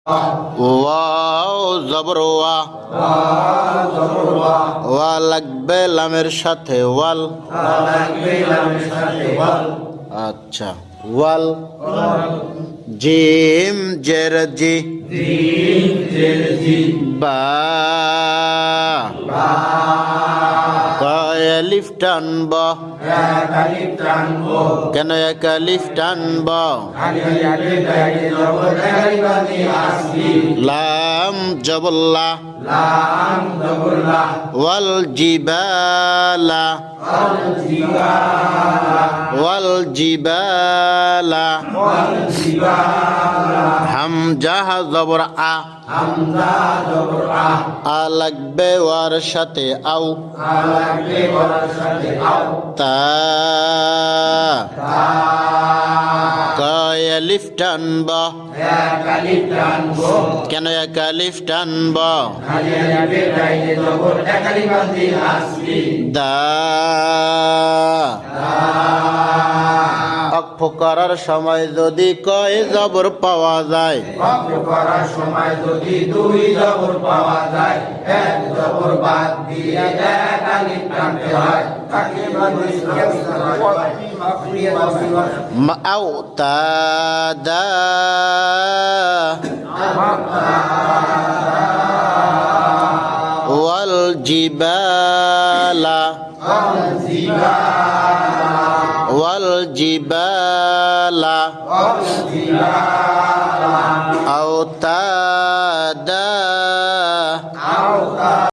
Wow জবর ওয়া, ওয়া লাগবে লামের সাথে ওয়াল। আচ্ছা, ওয়াল। জিম জের জি, বা কালিফ টানব, কেন একালিফ টানব? লাম জবল্লা, ওয়াল জিবালা, ওয়াল জিবালা। হামজা জবর আ, আ লাগবে ওয়ার সাথে আও। তা কালিফ টানব, কেন একালিফ টানব? দা অক্ফ করার সময় যদি কয় জবর পাওয়া যায়, করার সময় যদি দুই জবর পাওয়া যায়, এক জবর বাদ দিয়ে এক আলিফ টানতে হয়, তাকে আও তা দা ওয়াল জিবালা, ওয়াল জিবালা। আও তা দা